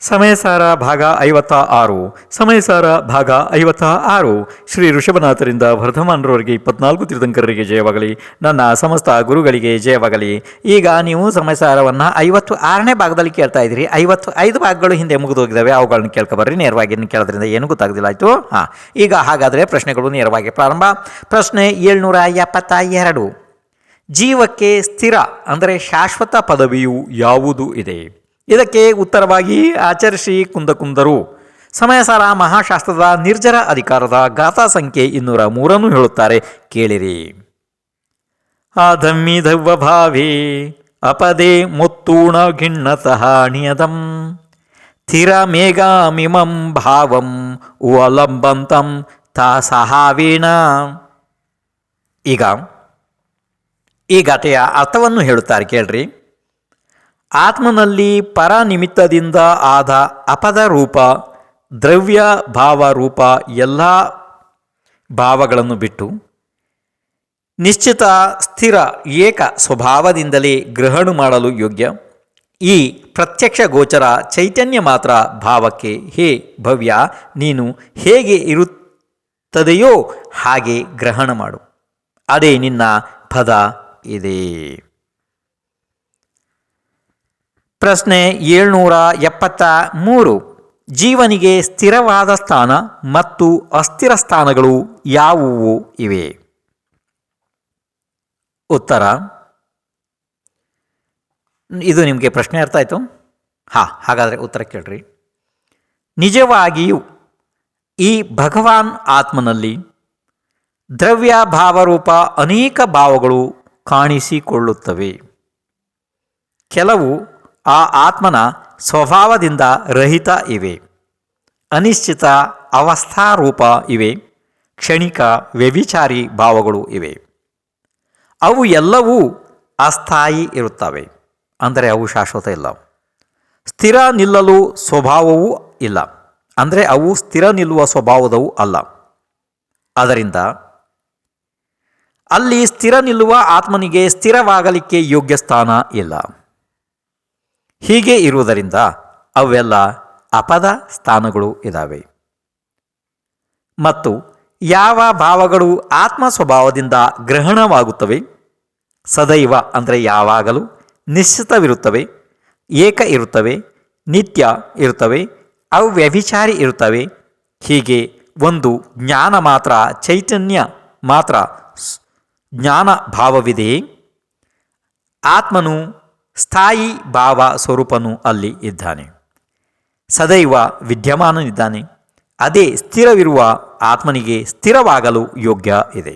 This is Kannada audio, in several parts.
ಸಮಯಸಾರ ಭಾಗ 56 ಸಮಯಸಾರ ಭಾಗ 56 ಶ್ರೀ ಋಷಭನಾಥರಿಂದ ವರ್ಧಮಾನರವರಿಗೆ 24 ತೀರ್ಥಂಕರರಿಗೆ ಜಯವಾಗಲಿ. ನನ್ನ ಸಮಸ್ತ ಗುರುಗಳಿಗೆ ಜಯವಾಗಲಿ. ಈಗ ನೀವು ಸಮಯಸಾರವನ್ನು 56ನೇ ಭಾಗದಲ್ಲಿ ಕೇಳ್ತಾ ಇದ್ದೀರಿ. 55 ಭಾಗಗಳು ಹಿಂದೆ ಮುಗಿದೋಗಿದ್ದಾವೆ. ಅವುಗಳನ್ನು ಕೇಳ್ಕೊಬರ್ರಿ. ನೇರವಾಗಿ ಕೇಳೋದ್ರಿಂದ ಏನು ಗೊತ್ತಾಗೋದಿಲ್ಲ. ಆಯಿತು. ಈಗ ಹಾಗಾದರೆ ಪ್ರಶ್ನೆಗಳು ನೇರವಾಗಿ ಪ್ರಾರಂಭ. ಪ್ರಶ್ನೆ 772. ಜೀವಕ್ಕೆ ಸ್ಥಿರ ಅಂದರೆ ಶಾಶ್ವತ ಪದವಿಯು ಯಾವುದು ಇದೆ? ಇದಕ್ಕೆ ಉತ್ತರವಾಗಿ ಆಚರಿಸಿ ಕುಂದಕುಂದರು ಸಮಯಸಾರ ಮಹಾಶಾಸ್ತ್ರದ ನಿರ್ಜರ ಅಧಿಕಾರದ ಗಾಥಾ ಸಂಖ್ಯೆ 203 ಹೇಳುತ್ತಾರೆ, ಕೇಳಿರಿ. ಆಧಮ್ಮಿಧವ್ವ ಭಾವೇ ಅಪದೇ ಮೊತ್ತೂಣ ಗಿಣ್ಣತಃ ನಿಯತಂ ಸ್ಥಿರ ಮೇಘಾಮಿಮಂ ಭಾವಂ ಉವಲಂಬಂತಂ ತಾ ಸಹಾವೇಣ. ಈಗ ಈ ಗಾಥೆಯ ಅರ್ಥವನ್ನು ಹೇಳುತ್ತಾರೆ, ಕೇಳ್ರಿ. ಆತ್ಮನಲ್ಲಿ ಪರ ನಿಮಿತ್ತದಿಂದ ಆದ ಅಪದ ರೂಪ, ದ್ರವ್ಯ ಭಾವ ರೂಪ ಎಲ್ಲ ಭಾವಗಳನ್ನು ಬಿಟ್ಟು ನಿಶ್ಚಿತ ಸ್ಥಿರ ಏಕ ಸ್ವಭಾವದಿಂದಲೇ ಗ್ರಹಣ ಮಾಡಲು ಯೋಗ್ಯ ಈ ಪ್ರತ್ಯಕ್ಷ ಗೋಚರ ಚೈತನ್ಯ ಮಾತ್ರ ಭಾವಕ್ಕೆ ಹೇ ಭವ್ಯ, ನೀನು ಹೇಗೆ ಇರುತ್ತದೆಯೋ ಹಾಗೆ ಗ್ರಹಣ ಮಾಡು, ಅದೇ ನಿನ್ನ ಪದ ಇದೆ. ಪ್ರಶ್ನೆ 773. ಜೀವನಿಗೆ ಸ್ಥಿರವಾದ ಸ್ಥಾನ ಮತ್ತು ಅಸ್ಥಿರ ಸ್ಥಾನಗಳು ಯಾವುವು ಇವೆ? ಉತ್ತರ. ಇದು ನಿಮಗೆ ಪ್ರಶ್ನೆ ಅರ್ಥ ಆಯಿತು? ಹಾಗಾದರೆ ಉತ್ತರ ಕೇಳ್ರಿ. ನಿಜವಾಗಿಯೂ ಈ ಭಗವಾನ್ ಆತ್ಮನಲ್ಲಿ ದ್ರವ್ಯ ಭಾವರೂಪ ಅನೇಕ ಭಾವಗಳು ಕಾಣಿಸಿಕೊಳ್ಳುತ್ತವೆ. ಕೆಲವು ಆ ಆತ್ಮನ ಸ್ವಭಾವದಿಂದ ರಹಿತ ಇವೆ, ಅನಿಶ್ಚಿತ ಅವಸ್ಥಾರೂಪ ಇವೆ, ಕ್ಷಣಿಕ ವ್ಯಭಿಚಾರಿ ಭಾವಗಳು ಇವೆ. ಅವು ಎಲ್ಲವೂ ಅಸ್ಥಾಯಿ ಇರುತ್ತವೆ, ಅಂದರೆ ಅವು ಶಾಶ್ವತ ಇಲ್ಲ. ಸ್ಥಿರ ನಿಲ್ಲಲು ಸ್ವಭಾವವೂ ಇಲ್ಲ, ಅಂದರೆ ಅವು ಸ್ಥಿರ ನಿಲ್ಲುವ ಸ್ವಭಾವದವು ಅಲ್ಲ. ಆದ್ದರಿಂದ ಅಲ್ಲಿ ಸ್ಥಿರ ನಿಲ್ಲುವ ಆತ್ಮನಿಗೆ ಸ್ಥಿರವಾಗಲಿಕ್ಕೆ ಯೋಗ್ಯ ಸ್ಥಾನ ಇಲ್ಲ. ಹೀಗೆ ಇರುವುದರಿಂದ ಅವೆಲ್ಲ ಅಪದ ಸ್ಥಾನಗಳು ಇದ್ದಾವೆ. ಮತ್ತು ಯಾವ ಭಾವಗಳು ಆತ್ಮ ಸ್ವಭಾವದಿಂದ ಗ್ರಹಣವಾಗುತ್ತವೆ, ಸದೈವ ಅಂದರೆ ಯಾವಾಗಲೂ ನಿಶ್ಚಿತವಿರುತ್ತವೆ, ಏಕ ಇರುತ್ತವೆ, ನಿತ್ಯ ಇರುತ್ತವೆ, ಅವ್ಯಭಿಚಾರಿ ಇರುತ್ತವೆ. ಹೀಗೆ ಒಂದು ಜ್ಞಾನ ಮಾತ್ರ, ಚೈತನ್ಯ ಮಾತ್ರ ಜ್ಞಾನ ಭಾವವಿದೆಯೇ? ಆತ್ಮನು ಸ್ಥಾಯಿ ಭಾವ ಸ್ವರೂಪನು ಅಲ್ಲಿ ಇದ್ದಾನೆ, ಸದೈವ ವಿದ್ಯಮಾನನಿದ್ದಾನೆ. ಅದೇ ಸ್ಥಿರವಿರುವ ಆತ್ಮನಿಗೆ ಸ್ಥಿರವಾಗಲು ಯೋಗ್ಯ ಇದೆ.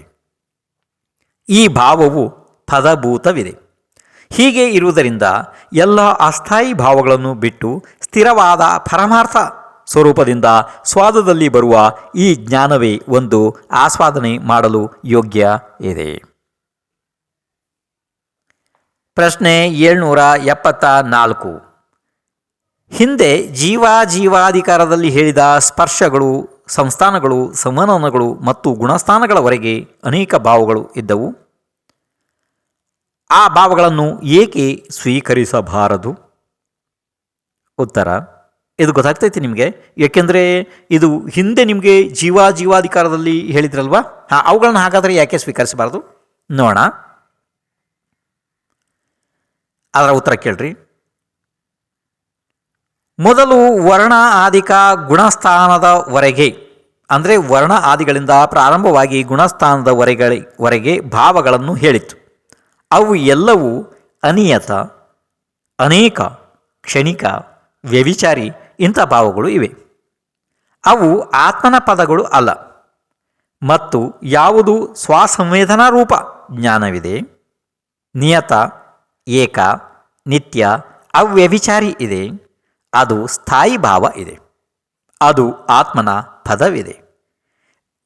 ಈ ಭಾವವು ಪದಭೂತವಿದೆ. ಹೀಗೆ ಇರುವುದರಿಂದ ಎಲ್ಲ ಅಸ್ಥಾಯಿ ಭಾವಗಳನ್ನು ಬಿಟ್ಟು ಸ್ಥಿರವಾದ ಪರಮಾರ್ಥ ಸ್ವರೂಪದಿಂದ ಸ್ವಾದದಲ್ಲಿ ಬರುವ ಈ ಜ್ಞಾನವೇ ಒಂದು ಆಸ್ವಾದನೆ ಮಾಡಲು ಯೋಗ್ಯ ಇದೆ. ಪ್ರಶ್ನೆ 774. ಹಿಂದೆ ಜೀವಾಧಿಕಾರದಲ್ಲಿ ಹೇಳಿದ ಸ್ಪರ್ಶಗಳು, ಸಂಸ್ಥಾನಗಳು, ಸಮನನಗಳು ಮತ್ತು ಗುಣಸ್ಥಾನಗಳವರೆಗೆ ಅನೇಕ ಭಾವಗಳು ಇದ್ದವು. ಆ ಭಾವಗಳನ್ನು ಏಕೆ ಸ್ವೀಕರಿಸಬಾರದು? ಉತ್ತರ. ಇದು ಗೊತ್ತಾಗ್ತೈತಿ ನಿಮಗೆ, ಏಕೆಂದರೆ ಇದು ಹಿಂದೆ ನಿಮಗೆ ಜೀವಾಧಿಕಾರದಲ್ಲಿ ಹೇಳಿದ್ರಲ್ವಾ, ಅವುಗಳನ್ನು ಹಾಗಾದರೆ ಯಾಕೆ ಸ್ವೀಕರಿಸಬಾರದು ನೋಡೋಣ. ಅದರ ಉತ್ತರ ಕೇಳ್ರಿ. ಮೊದಲು ವರ್ಣ ಆದಿಕ ಗುಣಸ್ಥಾನದವರೆಗೆ, ಅಂದರೆ ವರ್ಣ ಆದಿಗಳಿಂದ ಪ್ರಾರಂಭವಾಗಿ ಗುಣಸ್ಥಾನದವರೆಗೆ ಭಾವಗಳನ್ನು ಹೇಳಿತ್ತು. ಅವು ಎಲ್ಲವೂ ಅನಿಯತ, ಅನೇಕ, ಕ್ಷಣಿಕ, ವ್ಯಭಿಚಾರಿ ಇಂಥ ಭಾವಗಳು ಇವೆ. ಅವು ಆತ್ಮನ ಪದಗಳು ಅಲ್ಲ. ಮತ್ತು ಯಾವುದು ಸ್ವಸಂವೇದನಾ ರೂಪ ಜ್ಞಾನವಿದೆ, ನಿಯತ, ಏಕ, ನಿತ್ಯ, ಅವ್ಯಭಿಚಾರಿ ಇದೆ, ಅದು ಸ್ಥಾಯಿ ಭಾವ ಇದೆ. ಅದು ಆತ್ಮನ ಪದವಿದೆ.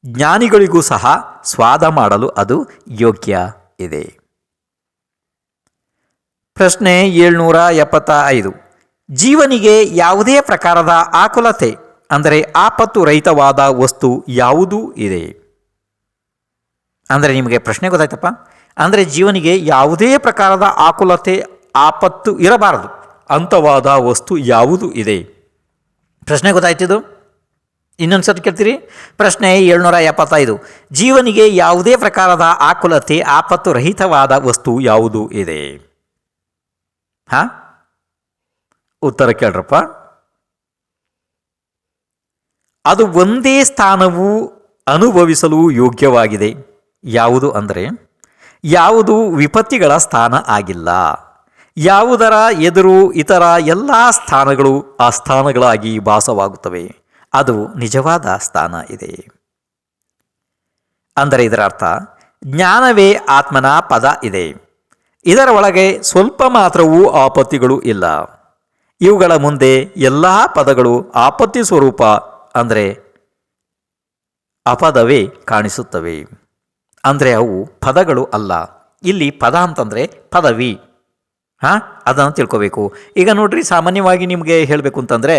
ಜ್ಞಾನಿಗಳಿಗೂ ಸಹ ಸ್ವಾದ ಮಾಡಲು ಅದು ಯೋಗ್ಯ ಇದೆ. ಪ್ರಶ್ನೆ 775. ಜೀವನಿಗೆ ಯಾವುದೇ ಪ್ರಕಾರದ ಆಕುಲತೆ ಅಂದರೆ ಆಪತ್ತು ರಹಿತವಾದ ವಸ್ತು ಯಾವುದೂ ಇದೆ? ಅಂದರೆ ನಿಮಗೆ ಪ್ರಶ್ನೆ ಗೊತ್ತಾಯ್ತಪ್ಪ. ಅಂದರೆ ಜೀವನಿಗೆ ಯಾವುದೇ ಪ್ರಕಾರದ ಆಕುಲತೆ, ಆಪತ್ತು ಇರಬಾರದು ಅಂಥವಾದ ವಸ್ತು ಯಾವುದು ಇದೆ? ಪ್ರಶ್ನೆ ಗೊತ್ತಾಯ್ತಿದ್ದು? ಇನ್ನೊಂದು ಸರ್ತಿ ಕೇಳ್ತೀರಿ? ಪ್ರಶ್ನೆ 775. ಜೀವನಿಗೆ ಯಾವುದೇ ಪ್ರಕಾರದ ಆಕುಲತೆ ಆಪತ್ತು ರಹಿತವಾದ ವಸ್ತು ಯಾವುದು ಇದೆ? ಹಾಂ, ಉತ್ತರ ಕೇಳ್ರಪ್ಪ. ಅದು ಒಂದೇ ಸ್ಥಾನವು ಅನುಭವಿಸಲು ಯೋಗ್ಯವಾಗಿದೆ. ಯಾವುದು ಅಂದರೆ ಯಾವುದು ವಿಪತ್ತಿಗಳ ಸ್ಥಾನ ಆಗಿಲ್ಲ. ಯಾವುದರ ಎದುರು ಇತರ ಎಲ್ಲ ಸ್ಥಾನಗಳು ಆ ಸ್ಥಾನಗಳಾಗಿ ಭಾಸವಾಗುತ್ತವೆ. ಅದು ನಿಜವಾದ ಸ್ಥಾನ ಇದೆ. ಅಂದರೆ ಇದರ ಅರ್ಥ ಜ್ಞಾನವೇ ಆತ್ಮನ ಪದ ಇದೆ. ಇದರ ಒಳಗೆ ಸ್ವಲ್ಪ ಮಾತ್ರವೂ ಆಪತ್ತಿಗಳು ಇಲ್ಲ. ಇವುಗಳ ಮುಂದೆ ಎಲ್ಲ ಪದಗಳು ಆಪತ್ತಿ ಸ್ವರೂಪ ಅಂದರೆ ಅಪದವೇ ಕಾಣಿಸುತ್ತವೆ. ಅಂದರೆ ಅವು ಪದಗಳು ಅಲ್ಲ. ಇಲ್ಲಿ ಪದ ಅಂತಂದರೆ ಪದವಿ. ಹಾಂ, ಅದನ್ನು ತಿಳ್ಕೋಬೇಕು. ಈಗ ನೋಡ್ರಿ, ಸಾಮಾನ್ಯವಾಗಿ ನಿಮಗೆ ಹೇಳಬೇಕು ಅಂತಂದರೆ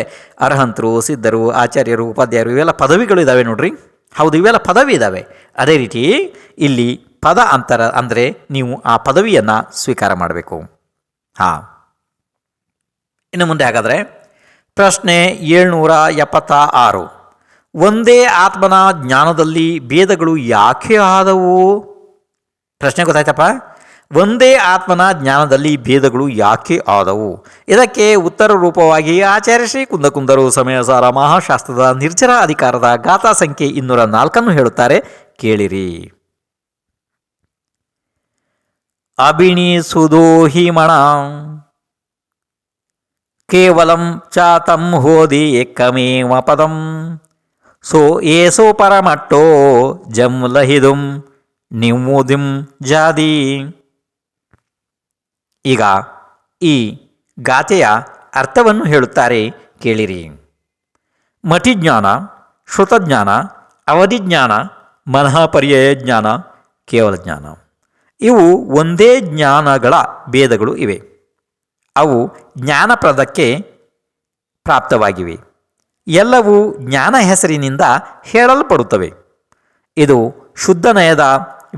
ಅರ್ಹಂತರು, ಸಿದ್ಧರು, ಆಚಾರ್ಯರು, ಉಪಾಧ್ಯಾಯರು ಇವೆಲ್ಲ ಪದವಿಗಳು ಇದ್ದಾವೆ ನೋಡ್ರಿ. ಹೌದು, ಇವೆಲ್ಲ ಪದವಿ ಇದ್ದಾವೆ. ಅದೇ ರೀತಿ ಇಲ್ಲಿ ಪದ ಅಂತರ ಅಂದರೆ ನೀವು ಆ ಪದವಿಯನ್ನು ಸ್ವೀಕಾರ ಮಾಡಬೇಕು. ಹಾಂ, ಇನ್ನು ಮುಂದೆ ಹಾಗಾದರೆ ಪ್ರಶ್ನೆ 776. ಒಂದೇ ಆತ್ಮನ ಜ್ಞಾನದಲ್ಲಿ ಭೇದಗಳು ಯಾಕೆ ಆದವು? ಪ್ರಶ್ನೆ ಗೊತ್ತಾಯ್ತಪ್ಪ? ಒಂದೇ ಆತ್ಮನ ಜ್ಞಾನದಲ್ಲಿ ಭೇದಗಳು ಯಾಕೆ ಆದವು? ಇದಕ್ಕೆ ಉತ್ತರ ರೂಪವಾಗಿ ಆಚಾರ್ಯ ಶ್ರೀ ಕುಂದಕುಂದರು ಸಮಯಸಾರ ಮಹಾಶಾಸ್ತ್ರದ ನಿರ್ಜರ ಅಧಿಕಾರದ ಗಾಥಾ ಸಂಖ್ಯೆ 204 ಹೇಳುತ್ತಾರೆ, ಕೇಳಿರಿ. ಅಭಿಣಿ ಸುದೋಹಿಮಣ ಕೇವಲಂ ಚಾತಂ ಹೋದಿ ಏಕಮೇವ ಪದಂ ಸೋ ಏಸೋ ಪರಮಟ್ಟೋ ಜಂ ಲಹಿದುಂ ನಿಮ್ಮುದಿಂ ಜಾದಿ. ಈಗ ಈ ಗಾಥೆಯ ಅರ್ಥವನ್ನು ಹೇಳುತ್ತಾರೆ, ಕೇಳಿರಿ. ಮತಿಜ್ಞಾನ, ಶ್ರುತಜ್ಞಾನ, ಅವಧಿಜ್ಞಾನ, ಮನಃ ಪರ್ಯಾಯ ಜ್ಞಾನ, ಕೇವಲ ಜ್ಞಾನ ಇವು ಒಂದೇ ಜ್ಞಾನಗಳ ಭೇದಗಳು ಇವೆ. ಅವು ಜ್ಞಾನಪ್ರದಕ್ಕೆ ಪ್ರಾಪ್ತವಾಗಿವೆ. ಎಲ್ಲವೂ ಜ್ಞಾನ ಹೆಸರಿನಿಂದ ಹೇಳಲ್ಪಡುತ್ತವೆ. ಇದು ಶುದ್ಧ ನಯದ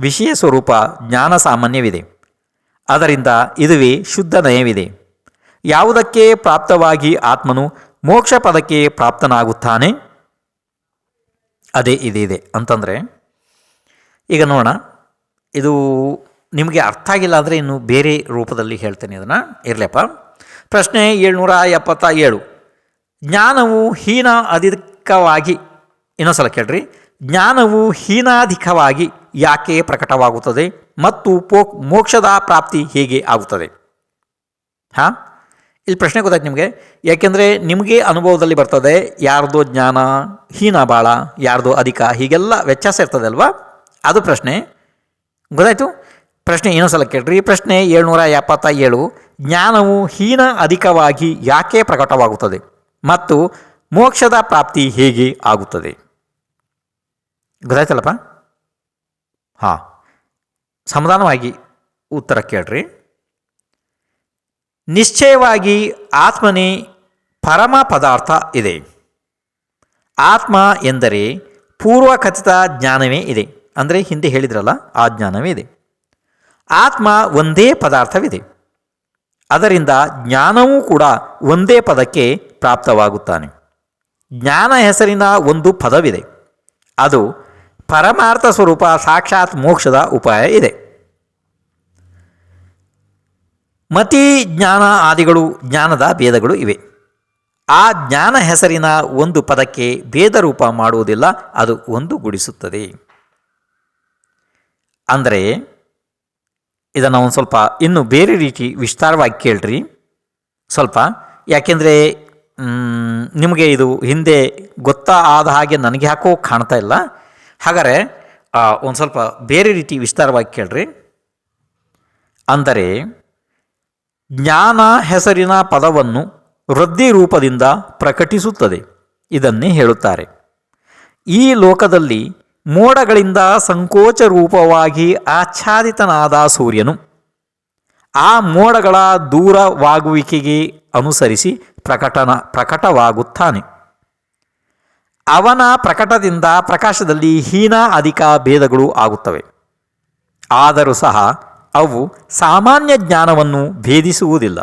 ವಿಷಯ ಸ್ವರೂಪ ಜ್ಞಾನ ಸಾಮಾನ್ಯವಿದೆ. ಅದರಿಂದ ಇದುವೇ ಶುದ್ಧ ನಯವಿದೆ. ಯಾವುದಕ್ಕೆ ಪ್ರಾಪ್ತವಾಗಿ ಆತ್ಮನು ಮೋಕ್ಷ ಪದಕ್ಕೆ ಪ್ರಾಪ್ತನಾಗುತ್ತಾನೆ ಅದೇ ಇದಿದೆ ಅಂತಂದರೆ, ಈಗ ನೋಡೋಣ, ಇದು ನಿಮಗೆ ಅರ್ಥ ಆಗಿಲ್ಲ ಅಂದರೆ ಇನ್ನು ಬೇರೆ ರೂಪದಲ್ಲಿ ಹೇಳ್ತೇನೆ. ಅದನ್ನು ಇರಲಪ್ಪ. ಪ್ರಶ್ನೆ 777. ಜ್ಞಾನವು ಹೀನಾಧಿಕವಾಗಿ, ಇನ್ನೊಂದ್ಸಲ ಕೇಳ್ರಿ, ಜ್ಞಾನವು ಹೀನಾಧಿಕವಾಗಿ ಯಾಕೆ ಪ್ರಕಟವಾಗುತ್ತದೆ ಮತ್ತು ಮೋಕ್ಷದ ಪ್ರಾಪ್ತಿ ಹೇಗೆ ಆಗುತ್ತದೆ? ಹಾಂ, ಇಲ್ಲಿ ಪ್ರಶ್ನೆ ಗೊತ್ತಾಯ್ತು ನಿಮಗೆ. ಯಾಕೆಂದರೆ ನಿಮಗೆ ಅನುಭವದಲ್ಲಿ ಬರ್ತದೆ ಯಾರ್ದೋ ಜ್ಞಾನ ಹೀನ ಭಾಳ, ಯಾರ್ದೋ ಅಧಿಕ, ಹೀಗೆಲ್ಲ ವ್ಯತ್ಯಾಸ ಇರ್ತದೆ ಅಲ್ವಾ? ಅದು ಪ್ರಶ್ನೆ ಗೊತ್ತಾಯಿತು. ಪ್ರಶ್ನೆ ಇನ್ನೊಂದ್ಸಲ ಕೇಳ್ರಿ. ಪ್ರಶ್ನೆ 777. ಜ್ಞಾನವು ಹೀನ ಅಧಿಕವಾಗಿ ಯಾಕೆ ಪ್ರಕಟವಾಗುತ್ತದೆ ಮತ್ತು ಮೋಕ್ಷದ ಪ್ರಾಪ್ತಿ ಹೇಗೆ ಆಗುತ್ತದೆ? ಗೊತ್ತಾಯ್ತಲ್ಲಪ್ಪ? ಹಾಂ, ಸಮಾಧಾನವಾಗಿ ಉತ್ತರ ಕೇಳ್ರಿ. ನಿಶ್ಚಯವಾಗಿ ಆತ್ಮನೇ ಪರಮ ಪದಾರ್ಥ ಇದೆ. ಆತ್ಮ ಎಂದರೆ ಪೂರ್ವಕಥಿತ ಜ್ಞಾನವೇ ಇದೆ. ಅಂದರೆ ಹಿಂದೆ ಹೇಳಿದ್ರಲ್ಲ, ಆ ಜ್ಞಾನವೇ ಇದೆ. ಆತ್ಮ ಒಂದೇ ಪದಾರ್ಥವಿದೆ. ಅದರಿಂದ ಜ್ಞಾನವೂ ಕೂಡ ಒಂದೇ ಪದಕ್ಕೆ ಪ್ರಾಪ್ತವಾಗುತ್ತಾನೆ. ಜ್ಞಾನ ಹೆಸರಿನ ಒಂದು ಪದವಿದೆ. ಅದು ಪರಮಾರ್ಥ ಸ್ವರೂಪ ಸಾಕ್ಷಾತ್ ಮೋಕ್ಷದ ಉಪಾಯ ಇದೆ. ಮತಿ ಜ್ಞಾನ ಆದಿಗಳು ಜ್ಞಾನದ ಭೇದಗಳು ಇವೆ. ಆ ಜ್ಞಾನ ಹೆಸರಿನ ಒಂದು ಪದಕ್ಕೆ ಭೇದ ರೂಪ ಮಾಡುವುದಿಲ್ಲ, ಅದು ಒಂದುಗೂಡಿಸುತ್ತದೆ. ಅಂದರೆ ಇದನ್ನು ಒಂದು ಸ್ವಲ್ಪ ಇನ್ನು ಬೇರೆ ರೀತಿ ವಿಸ್ತಾರವಾಗಿ ಕೇಳ್ರಿ ಸ್ವಲ್ಪ. ಯಾಕೆಂದರೆ ನಿಮಗೆ ಇದು ಹಿಂದೆ ಗೊತ್ತಾದ ಹಾಗೆ ನನಗೆ ಯಾಕೋ ಕಾಣ್ತಾ ಇಲ್ಲ. ಹಾಗಾದರೆ ಒಂದು ಸ್ವಲ್ಪ ಬೇರೆ ರೀತಿ ವಿಸ್ತಾರವಾಗಿ ಕೇಳ್ರಿ. ಅಂದರೆ ಜ್ಞಾನ ಹೆಸರಿನ ಪದವನ್ನು ವೃದ್ಧಿ ರೂಪದಿಂದ ಪ್ರಕಟಿಸುತ್ತದೆ. ಇದನ್ನೇ ಹೇಳುತ್ತಾರೆ. ಈ ಲೋಕದಲ್ಲಿ ಮೋಡಗಳಿಂದ ಸಂಕೋಚ ರೂಪವಾಗಿ ಆಚ್ಛಾದಿತನಾದ ಸೂರ್ಯನು ಆ ಮೋಡಗಳ ದೂರವಾಗುವಿಕೆಗೆ ಅನುಸರಿಸಿ ಪ್ರಕಟವಾಗುತ್ತಾನೆ. ಅವನ ಪ್ರಕಟದಿಂದ ಪ್ರಕಾಶದಲ್ಲಿ ಹೀನ ಅಧಿಕ ಭೇದಗಳು ಆಗುತ್ತವೆ. ಆದರೂ ಸಹ ಅವು ಸಾಮಾನ್ಯ ಜ್ಞಾನವನ್ನು ಭೇದಿಸುವುದಿಲ್ಲ.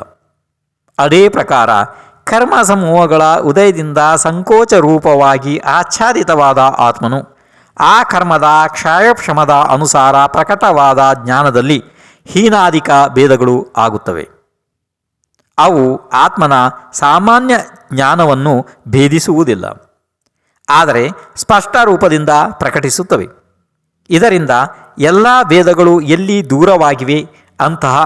ಅದೇ ಪ್ರಕಾರ ಕರ್ಮ ಸಮೂಹಗಳ ಉದಯದಿಂದ ಸಂಕೋಚ ರೂಪವಾಗಿ ಆಚ್ಛಾದಿತವಾದ ಆತ್ಮನು ಆ ಕರ್ಮದ ಕ್ಷಯಕ್ಷಮದ ಅನುಸಾರ ಪ್ರಕಟವಾದ ಜ್ಞಾನದಲ್ಲಿ ಹೀನಾಧಿಕ ಭೇದಗಳು ಆಗುತ್ತವೆ. ಅವು ಆತ್ಮನ ಸಾಮಾನ್ಯ ಜ್ಞಾನವನ್ನು ಭೇದಿಸುವುದಿಲ್ಲ, ಆದರೆ ಸ್ಪಷ್ಟ ರೂಪದಿಂದ ಪ್ರಕಟಿಸುತ್ತವೆ. ಇದರಿಂದ ಎಲ್ಲ ಭೇದಗಳು ಎಲ್ಲಿ ದೂರವಾಗಿವೆ ಅಂತಹ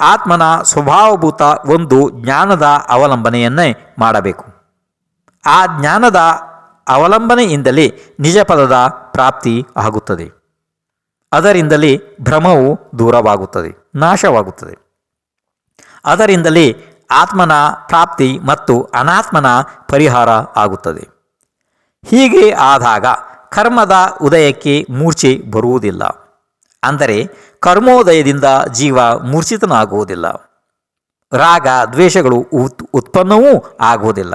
ಆತ್ಮನ ಸ್ವಭಾವಭೂತ ಒಂದು ಜ್ಞಾನದ ಅವಲಂಬನೆಯನ್ನೇ ಮಾಡಬೇಕು. ಆ ಜ್ಞಾನದ ಅವಲಂಬನೆಯಿಂದಲೇ ನಿಜ ಪದದ ಪ್ರಾಪ್ತಿ ಆಗುತ್ತದೆ. ಅದರಿಂದಲೇ ಭ್ರಮವು ದೂರವಾಗುತ್ತದೆ, ನಾಶವಾಗುತ್ತದೆ. ಅದರಿಂದಲೇ ಆತ್ಮನ ಪ್ರಾಪ್ತಿ ಮತ್ತು ಅನಾತ್ಮನ ಪರಿಹಾರ ಆಗುತ್ತದೆ. ಹೀಗೆ ಆದಾಗ ಕರ್ಮದ ಉದಯಕ್ಕೆ ಮೂರ್ಛೆ ಬರುವುದಿಲ್ಲ. ಅಂದರೆ ಕರ್ಮೋದಯದಿಂದ ಜೀವ ಮೂರ್ಛಿತನಾಗುವುದಿಲ್ಲ. ರಾಗ ದ್ವೇಷಗಳು ಉತ್ಪನ್ನವೂ ಆಗುವುದಿಲ್ಲ.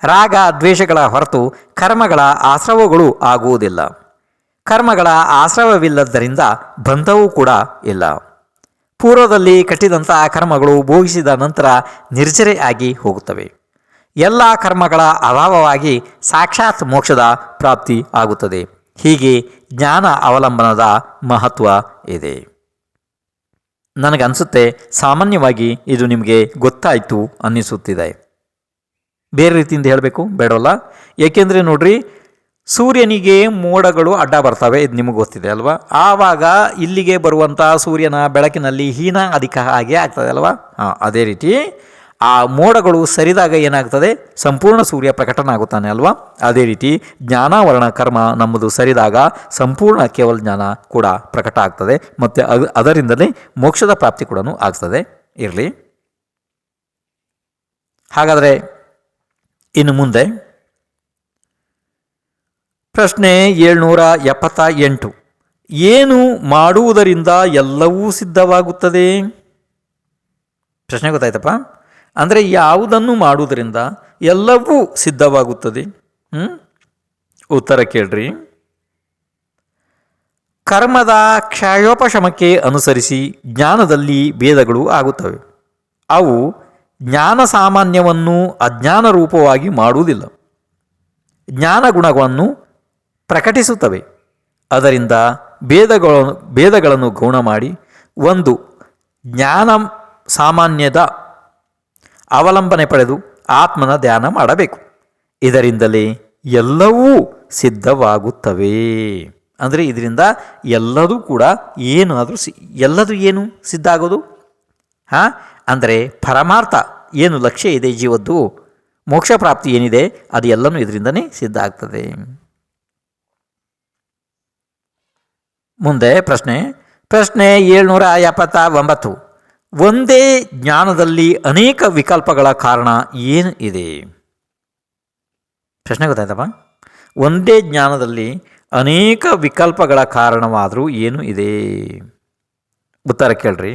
ರಾಗ ದ್ವೇಷಗಳ ಹೊರತು ಕರ್ಮಗಳ ಆಶ್ರವಗಳು ಆಗುವುದಿಲ್ಲ. ಕರ್ಮಗಳ ಆಶ್ರವವಿಲ್ಲದ್ದರಿಂದ ಬಂಧವೂ ಕೂಡ ಇಲ್ಲ. ಪೂರ್ವದಲ್ಲಿ ಕಟ್ಟಿದಂಥ ಕರ್ಮಗಳು ಭೋಗಿಸಿದ ನಂತರ ನಿರ್ಜರೆಯಾಗಿ ಹೋಗುತ್ತವೆ. ಎಲ್ಲ ಕರ್ಮಗಳ ಅಭಾವವಾಗಿ ಸಾಕ್ಷಾತ್ ಮೋಕ್ಷದ ಪ್ರಾಪ್ತಿ ಆಗುತ್ತದೆ. ಹೀಗೆ ಜ್ಞಾನ ಅವಲಂಬನದ ಮಹತ್ವ ಇದೆ. ನನಗನ್ಸುತ್ತೆ ಸಾಮಾನ್ಯವಾಗಿ ಇದು ನಿಮಗೆ ಗೊತ್ತಾಯಿತು ಅನ್ನಿಸುತ್ತಿದೆ. ಬೇರೆ ರೀತಿಯಿಂದ ಹೇಳಬೇಕು ಬೇಡವಲ್ಲ. ಏಕೆಂದರೆ ನೋಡ್ರಿ, ಸೂರ್ಯನಿಗೆ ಮೋಡಗಳು ಅಡ್ಡ ಬರ್ತವೆ, ಇದು ನಿಮಗೆ ಗೊತ್ತಿದೆ ಅಲ್ವಾ. ಆವಾಗ ಇಲ್ಲಿಗೆ ಬರುವಂಥ ಸೂರ್ಯನ ಬೆಳಕಿನಲ್ಲಿ ಹೀನ ಅಧಿಕ ಹಾಗೆ ಆಗ್ತದೆ ಅಲ್ವಾ. ಅದೇ ರೀತಿ ಆ ಮೋಡಗಳು ಸರಿದಾಗ ಏನಾಗ್ತದೆ, ಸಂಪೂರ್ಣ ಸೂರ್ಯ ಪ್ರಕಟನಾಗುತ್ತಾನೆ ಅಲ್ವಾ. ಅದೇ ರೀತಿ ಜ್ಞಾನಾವರಣ ಕರ್ಮ ನಮ್ಮದು ಸರಿದಾಗ ಸಂಪೂರ್ಣ ಕೇವಲ ಜ್ಞಾನ ಕೂಡ ಪ್ರಕಟ ಆಗ್ತದೆ. ಮತ್ತು ಅದರಿಂದಲೇ ಮೋಕ್ಷದ ಪ್ರಾಪ್ತಿ ಕೂಡ ಆಗ್ತದೆ. ಇರಲಿ, ಹಾಗಾದರೆ ಇನ್ನು ಮುಂದೆ ಪ್ರಶ್ನೆ 778. ಏನು ಮಾಡುವುದರಿಂದ ಎಲ್ಲವೂ ಸಿದ್ಧವಾಗುತ್ತದೆ? ಪ್ರಶ್ನೆ ಗೊತ್ತಾಯ್ತಪ್ಪ. ಅಂದರೆ ಯಾವುದನ್ನು ಮಾಡುವುದರಿಂದ ಎಲ್ಲವೂ ಸಿದ್ಧವಾಗುತ್ತದೆ? ಉತ್ತರ ಕೇಳ್ರಿ. ಕರ್ಮದ ಕ್ಷಯೋಪಶಮಕ್ಕೆ ಅನುಸರಿಸಿ ಜ್ಞಾನದಲ್ಲಿ ಭೇದಗಳು ಆಗುತ್ತವೆ. ಅವು ಜ್ಞಾನ ಸಾಮಾನ್ಯವನ್ನು ಅಜ್ಞಾನ ರೂಪವಾಗಿ ಮಾಡುವುದಿಲ್ಲ, ಜ್ಞಾನ ಗುಣಗಳನ್ನು ಪ್ರಕಟಿಸುತ್ತವೆ. ಅದರಿಂದ ಭೇದಗಳನ್ನು ಗೌಣ ಮಾಡಿ ಒಂದು ಜ್ಞಾನ ಸಾಮಾನ್ಯದ ಅವಲಂಬನೆ ಪಡೆದು ಆತ್ಮನ ಧ್ಯಾನ ಮಾಡಬೇಕು. ಇದರಿಂದಲೇ ಎಲ್ಲವೂ ಸಿದ್ಧವಾಗುತ್ತವೆ. ಅಂದರೆ ಇದರಿಂದ ಎಲ್ಲದೂ ಕೂಡ ಏನಾದರೂ ಎಲ್ಲದೂ ಏನು ಸಿದ್ಧ ಆಗೋದು? ಅಂದರೆ ಪರಮಾರ್ಥ ಏನು ಲಕ್ಷ್ಯ ಇದೆ ಜೀವದ್ದು, ಮೋಕ್ಷ ಪ್ರಾಪ್ತಿ ಏನಿದೆ, ಅದು ಎಲ್ಲನೂ ಇದರಿಂದನೇ ಸಿದ್ಧ ಆಗ್ತದೆ. ಮುಂದೆ ಪ್ರಶ್ನೆ 779. ಒಂದೇ ಜ್ಞಾನದಲ್ಲಿ ಅನೇಕ ವಿಕಲ್ಪಗಳ ಕಾರಣ ಏನು ಇದೆ? ಪ್ರಶ್ನೆ ಗೊತ್ತಾಯ್ತಪ್ಪ. ಒಂದೇ ಜ್ಞಾನದಲ್ಲಿ ಅನೇಕ ವಿಕಲ್ಪಗಳ ಕಾರಣವಾದರೂ ಏನು ಇದೆ? ಉತ್ತರ ಕೇಳ್ರಿ.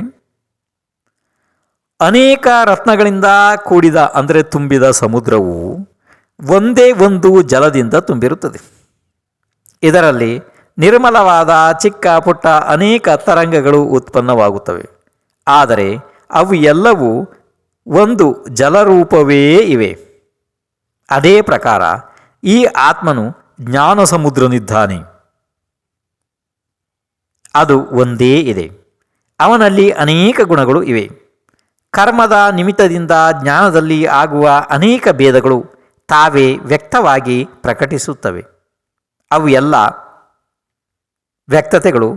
ಅನೇಕ ರತ್ನಗಳಿಂದ ಕೂಡಿದ ಅಂದರೆ ತುಂಬಿದ ಸಮುದ್ರವು ಒಂದೇ ಒಂದು ಜಲದಿಂದ ತುಂಬಿರುತ್ತದೆ. ಇದರಲ್ಲಿ ನಿರ್ಮಲವಾದ ಚಿಕ್ಕ ಪುಟ್ಟ ಅನೇಕ ತರಂಗಗಳು ಉತ್ಪನ್ನವಾಗುತ್ತವೆ. ಆದರೆ ಅವು ಎಲ್ಲವೂ ಒಂದು ಜಲರೂಪವೇ ಇವೆ. ಅದೇ ಪ್ರಕಾರ ಈ ಆತ್ಮನು ಜ್ಞಾನ ಸಮುದ್ರನಿದ್ದಾನೆ. ಅದು ಒಂದೇ ಇದೆ. ಅವನಲ್ಲಿ ಅನೇಕ ಗುಣಗಳು ಇವೆ. ಕರ್ಮದ ನಿಮಿತ್ತದಿಂದ ಜ್ಞಾನದಲ್ಲಿ ಆಗುವ ಅನೇಕ ಭೇದಗಳು ತಾವೇ ವ್ಯಕ್ತವಾಗಿ ಪ್ರಕಟಿಸುತ್ತವೆ. ಅವು ಎಲ್ಲ ವ್ಯಕ್ತತೆಗಳು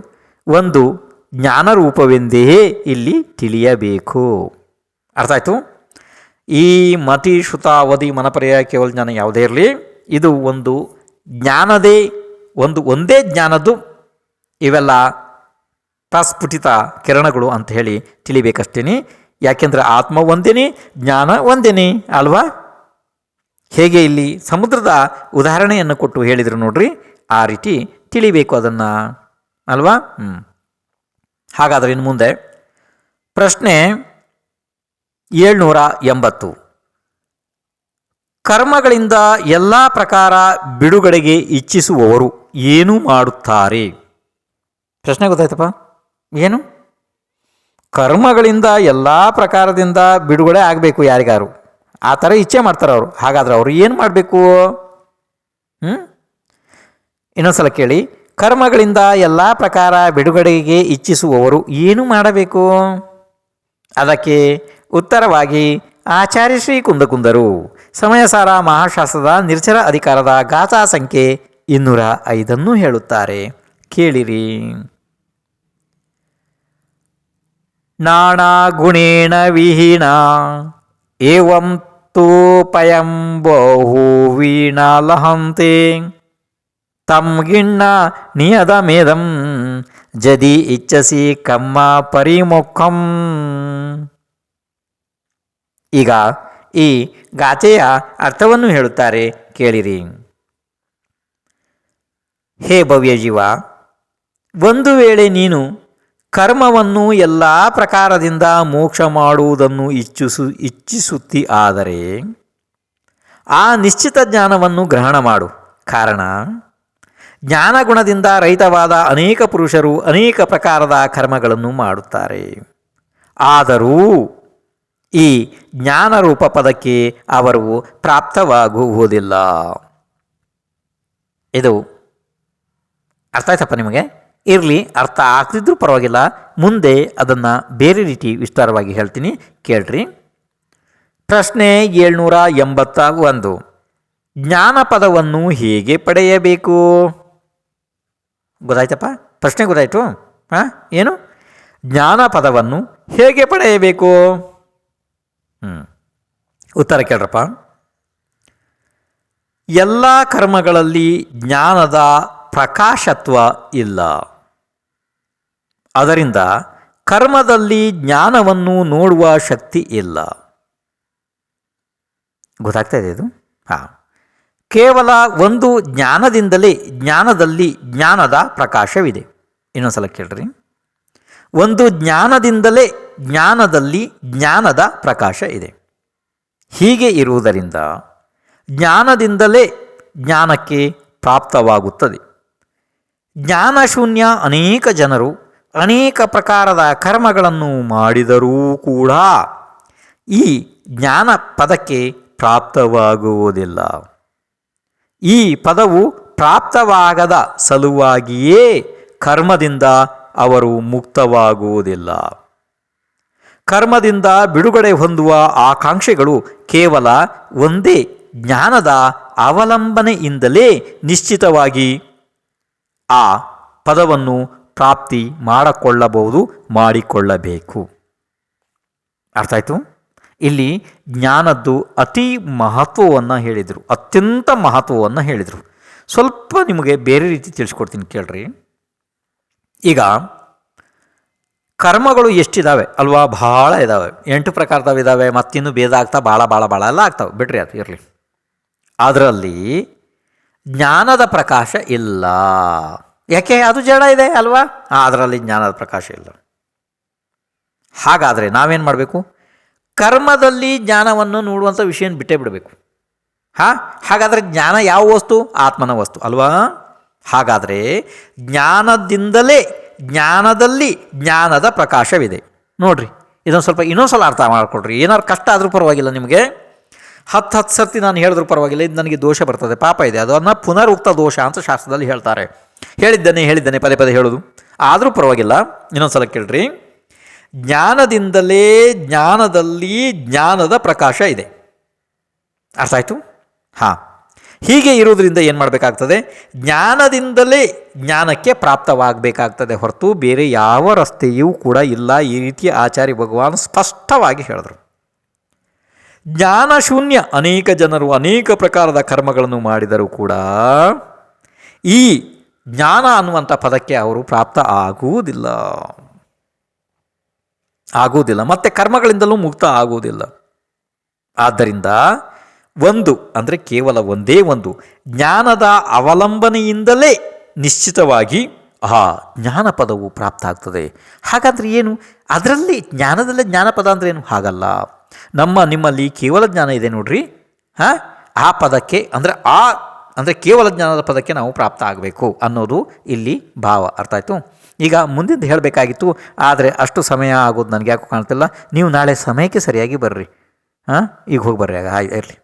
ಒಂದು ಜ್ಞಾನರೂಪವೆಂದೇ ಇಲ್ಲಿ ತಿಳಿಯಬೇಕು. ಅರ್ಥ ಆಯಿತು? ಈ ಮತಿ ಶ್ರುತ ಅವಧಿ ಮನಪರ್ಯಾಯ ಕೇವಲ ಜ್ಞಾನ ಯಾವುದೇ ಇರಲಿ, ಇದು ಒಂದು ಜ್ಞಾನದೇ ಒಂದೇ ಜ್ಞಾನದ್ದು ಇವೆಲ್ಲ ಪ್ರಸ್ಫುಟಿತ ಕಿರಣಗಳು ಅಂತ ಹೇಳಿ ತಿಳಿಬೇಕಷ್ಟೇನೆ. ಯಾಕೆಂದರೆ ಆತ್ಮ ಒಂದೇನೇ, ಜ್ಞಾನ ಒಂದೇನೇ ಅಲ್ವಾ. ಹೇಗೆ ಇಲ್ಲಿ ಸಮುದ್ರದ ಉದಾಹರಣೆಯನ್ನು ಕೊಟ್ಟು ಹೇಳಿದರು ನೋಡ್ರಿ, ಆ ರೀತಿ ತಿಳಿಬೇಕು ಅದನ್ನು ಅಲ್ವಾ. ಹಾಗಾದರೆ ಇನ್ನು ಮುಂದೆ ಪ್ರಶ್ನೆ 780. ಕರ್ಮಗಳಿಂದ ಎಲ್ಲ ಪ್ರಕಾರ ಬಿಡುಗಡೆಗೆ ಇಚ್ಛಿಸುವವರು ಏನು ಮಾಡುತ್ತಾರೆ? ಪ್ರಶ್ನೆ ಗೊತ್ತಾಯ್ತಪ್ಪ. ಏನು? ಕರ್ಮಗಳಿಂದ ಎಲ್ಲ ಪ್ರಕಾರದಿಂದ ಬಿಡುಗಡೆ ಆಗಬೇಕು ಯಾರಿಗಾರು, ಆ ಥರ ಇಚ್ಛೆ ಮಾಡ್ತಾರೆ ಅವರು. ಹಾಗಾದ್ರೆ ಅವರು ಏನು ಮಾಡಬೇಕು? ಇನ್ನೊಂದ್ಸಲ ಕೇಳಿ. ಕರ್ಮಗಳಿಂದ ಎಲ್ಲ ಪ್ರಕಾರ ಬಿಡುಗಡೆಗೆ ಇಚ್ಛಿಸುವವರು ಏನು ಮಾಡಬೇಕು? ಅದಕ್ಕೆ ಉತ್ತರವಾಗಿ ಆಚಾರ್ಯ ಶ್ರೀ ಕುಂದಕುಂದರು ಸಮಯಸಾರ ಮಹಾಶಾಸ್ತ್ರದ ನಿರ್ಜರ ಅಧಿಕಾರದ ಗಾಥಾ ಸಂಖ್ಯೆ 205 ಹೇಳುತ್ತಾರೆ. ಕೇಳಿರಿ. ನಾನಾ ಗುಣೇನ ವಿಹೀನ ಏವಂ ತೋಪಯಂ ಬಹುವೀಣ ಲಹಂತೆ ತಂ ಗಿಣ್ಣ ನಿಯದ ಮೇದಂ ಜದಿ ಇಚ್ಛಸಿ ಕಮ್ಮ ಪರಿಮುಖಂ. ಈಗ ಈ ಗಾಥೆಯ ಅರ್ಥವನ್ನು ಹೇಳುತ್ತಾರೆ, ಕೇಳಿರಿ. ಹೇ ಭವ್ಯ ಜೀವ, ಒಂದು ವೇಳೆ ನೀನು ಕರ್ಮವನ್ನು ಎಲ್ಲ ಪ್ರಕಾರದಿಂದ ಮೋಕ್ಷ ಮಾಡುವುದನ್ನು ಇಚ್ಛಿಸುತ್ತಿ ಆದರೆ ಆ ನಿಶ್ಚಿತ ಜ್ಞಾನವನ್ನು ಗ್ರಹಣ ಮಾಡು. ಕಾರಣ, ಜ್ಞಾನಗುಣದಿಂದ ರಹಿತವಾದ ಅನೇಕ ಪುರುಷರು ಅನೇಕ ಪ್ರಕಾರದ ಕರ್ಮಗಳನ್ನು ಮಾಡುತ್ತಾರೆ. ಆದರೂ ಈ ಜ್ಞಾನರೂಪ ಪದಕ್ಕೆ ಅವರು ಪ್ರಾಪ್ತವಾಗುವುದಿಲ್ಲ. ಇದು ಅರ್ಥ ಆಯ್ತಪ್ಪ ನಿಮಗೆ? ಇರಲಿ, ಅರ್ಥ ಆಗ್ತಿದ್ರೂ ಪರವಾಗಿಲ್ಲ, ಮುಂದೆ ಅದನ್ನು ಬೇರೆ ರೀತಿ ವಿಸ್ತಾರವಾಗಿ ಹೇಳ್ತೀನಿ, ಕೇಳ್ರಿ. ಪ್ರಶ್ನೆ 781. ಜ್ಞಾನಪದವನ್ನು ಹೇಗೆ ಪಡೆಯಬೇಕು? ಗೊತ್ತಾಯ್ತಪ್ಪ? ಪ್ರಶ್ನೆ ಗೊತ್ತಾಯ್ತು? ಏನು? ಜ್ಞಾನಪದವನ್ನು ಹೇಗೆ ಪಡೆಯಬೇಕು? ಉತ್ತರ ಕೇಳ್ರಪ್ಪ. ಎಲ್ಲ ಕರ್ಮಗಳಲ್ಲಿ ಜ್ಞಾನದ ಪ್ರಕಾಶತ್ವ ಇಲ್ಲ. ಅದರಿಂದ ಕರ್ಮದಲ್ಲಿ ಜ್ಞಾನವನ್ನು ನೋಡುವ ಶಕ್ತಿ ಇಲ್ಲ. ಗೊತ್ತಾಗ್ತಾ ಇದೆ ಇದು? ಕೇವಲ ಒಂದು ಜ್ಞಾನದಲ್ಲಿ ಜ್ಞಾನದ ಪ್ರಕಾಶವಿದೆ. ಇನ್ನೊಂದ್ಸಲ ಕೇಳ್ರಿ. ಒಂದು ಜ್ಞಾನದಿಂದಲೇ ಜ್ಞಾನದಲ್ಲಿ ಜ್ಞಾನದ ಪ್ರಕಾಶ ಇದೆ. ಹೀಗೆ ಇರುವುದರಿಂದ ಜ್ಞಾನದಿಂದಲೇ ಜ್ಞಾನಕ್ಕೆ ಪ್ರಾಪ್ತವಾಗುತ್ತದೆ. ಜ್ಞಾನಶೂನ್ಯ ಅನೇಕ ಜನರು ಅನೇಕ ಪ್ರಕಾರದ ಕರ್ಮಗಳನ್ನು ಮಾಡಿದರೂ ಕೂಡ ಈ ಜ್ಞಾನ ಪದಕ್ಕೆ ಪ್ರಾಪ್ತವಾಗುವುದಿಲ್ಲ. ಈ ಪದವು ಪ್ರಾಪ್ತವಾಗದ ಸಲುವಾಗಿಯೇ ಕರ್ಮದಿಂದ ಅವರು ಮುಕ್ತವಾಗುವುದಿಲ್ಲ. ಕರ್ಮದಿಂದ ಬಿಡುಗಡೆ ಹೊಂದುವ ಆಕಾಂಕ್ಷೆಗಳು ಕೇವಲ ಒಂದೇ ಜ್ಞಾನದ ಅವಲಂಬನೆಯಿಂದಲೇ ನಿಶ್ಚಿತವಾಗಿ ಆ ಪದವನ್ನು ಪ್ರಾಪ್ತಿ ಮಾಡಿಕೊಳ್ಳಬೇಕು. ಅರ್ಥ ಆಯಿತು? ಇಲ್ಲಿ ಜ್ಞಾನದ್ದು ಅತಿ ಮಹತ್ವವನ್ನು ಹೇಳಿದರು, ಅತ್ಯಂತ ಮಹತ್ವವನ್ನು ಹೇಳಿದರು. ಸ್ವಲ್ಪ ನಿಮಗೆ ಬೇರೆ ರೀತಿ ತಿಳಿಸ್ಕೊಡ್ತೀನಿ, ಕೇಳ್ರಿ. ಈಗ ಕರ್ಮಗಳು ಎಷ್ಟಿದ್ದಾವೆ ಅಲ್ವಾ? ಭಾಳ ಇದ್ದಾವೆ, 8 ಪ್ರಕಾರದವಿದ್ದಾವೆ. ಮತ್ತಿನ್ನೂ ಭೇದ ಆಗ್ತಾ ಭಾಳ ಎಲ್ಲ ಆಗ್ತಾವೆ. ಬಿಡ್ರಿ, ಅದು ಇರಲಿ. ಅದರಲ್ಲಿ ಜ್ಞಾನದ ಪ್ರಕಾಶ ಇಲ್ಲ. ಯಾಕೆ? ಅದು ಜಡ ಇದೆ ಅಲ್ವಾ? ಅದರಲ್ಲಿ ಜ್ಞಾನದ ಪ್ರಕಾಶ ಇಲ್ಲ. ಹಾಗಾದರೆ ನಾವೇನು ಮಾಡಬೇಕು? ಕರ್ಮದಲ್ಲಿ ಜ್ಞಾನವನ್ನು ನೋಡುವಂಥ ವಿಷಯ ಬಿಟ್ಟೇ ಬಿಡಬೇಕು. ಹಾಗಾದರೆ ಜ್ಞಾನ ಯಾವ ವಸ್ತು? ಆತ್ಮನ ವಸ್ತು ಅಲ್ವಾ? ಹಾಗಾದರೆ ಜ್ಞಾನದಿಂದಲೇ ಜ್ಞಾನದಲ್ಲಿ ಜ್ಞಾನದ ಪ್ರಕಾಶವಿದೆ. ನೋಡ್ರಿ, ಇನ್ನೊಂದು ಸಲ ಅರ್ಥ ಮಾಡಿಕೊಡ್ರಿ. ಏನಾದ್ರು ಕಷ್ಟ ಆದರೂ ಪರವಾಗಿಲ್ಲ ನಿಮಗೆ. 10 ಸರ್ತಿ ನಾನು ಹೇಳಿದ್ರೂ ಪರವಾಗಿಲ್ಲ, ಇದು ನನಗೆ ದೋಷ ಬರ್ತದೆ, ಪಾಪ ಇದೆ, ಅದನ್ನು ಪುನರುಕ್ತ ದೋಷ ಅಂತ ಶಾಸ್ತ್ರದಲ್ಲಿ ಹೇಳ್ತಾರೆ. ಹೇಳಿದ್ದೇನೆ ಪದೇ ಹೇಳೋದು, ಆದರೂ ಪರವಾಗಿಲ್ಲ. ಇನ್ನೊಂದು ಸಲ ಕೇಳ್ರಿ. ಜ್ಞಾನದಿಂದಲೇ ಜ್ಞಾನದಲ್ಲಿ ಜ್ಞಾನದ ಪ್ರಕಾಶ ಇದೆ. ಅರ್ಥ ಆಯಿತು? ಹೀಗೆ ಇರುವುದರಿಂದ ಏನು ಮಾಡಬೇಕಾಗ್ತದೆ? ಜ್ಞಾನದಿಂದಲೇ ಜ್ಞಾನಕ್ಕೆ ಪ್ರಾಪ್ತವಾಗಬೇಕಾಗ್ತದೆ ಹೊರತು ಬೇರೆ ಯಾವ ರಸ್ತೆಯೂ ಕೂಡ ಇಲ್ಲ. ಈ ರೀತಿ ಆಚಾರ್ಯ ಭಗವಾನ್ ಸ್ಪಷ್ಟವಾಗಿ ಹೇಳಿದರು. ಜ್ಞಾನಶೂನ್ಯ ಅನೇಕ ಜನರು ಅನೇಕ ಪ್ರಕಾರದ ಕರ್ಮಗಳನ್ನು ಮಾಡಿದರೂ ಕೂಡ ಈ ಜ್ಞಾನ ಅನ್ನುವಂಥ ಪದಕ್ಕೆ ಅವರು ಪ್ರಾಪ್ತ ಆಗುವುದಿಲ್ಲ. ಮತ್ತು ಕರ್ಮಗಳಿಂದಲೂ ಮುಕ್ತ ಆಗುವುದಿಲ್ಲ. ಆದ್ದರಿಂದ ಕೇವಲ ಒಂದೇ ಒಂದು ಜ್ಞಾನದ ಅವಲಂಬನೆಯಿಂದಲೇ ನಿಶ್ಚಿತವಾಗಿ ಜ್ಞಾನ ಪದವು ಪ್ರಾಪ್ತ ಆಗ್ತದೆ. ಹಾಗಾದರೆ ಏನು? ಅದರಲ್ಲಿ ಜ್ಞಾನದಲ್ಲೇ ಜ್ಞಾನಪದ ಅಂದರೆ ಏನು? ಹಾಗಲ್ಲ. ನಿಮ್ಮಲ್ಲಿ ಕೇವಲ ಜ್ಞಾನ ಇದೆ ನೋಡ್ರಿ. ಆ ಪದಕ್ಕೆ ಅಂದರೆ ಕೇವಲ ಜ್ಞಾನದ ಪದಕ್ಕೆ ನಾವು ಪ್ರಾಪ್ತ ಆಗಬೇಕು ಅನ್ನೋದು ಇಲ್ಲಿ ಭಾವ. ಅರ್ಥ ಆಯಿತು? ಈಗ ಮುಂದಿನ ಹೇಳಬೇಕಾಗಿತ್ತು, ಆದರೆ ಅಷ್ಟು ಸಮಯ ಆಗೋದು ನನಗೆ ಯಾಕೋ ಕಾಣ್ತಿಲ್ಲ. ನೀವು ನಾಳೆ ಸಮಯಕ್ಕೆ ಸರಿಯಾಗಿ ಬರ್ರಿ. ಹಾಂ ಈಗ ಹೋಗಿ ಬರ್ರಿ ಆಗ ಇರಲಿ.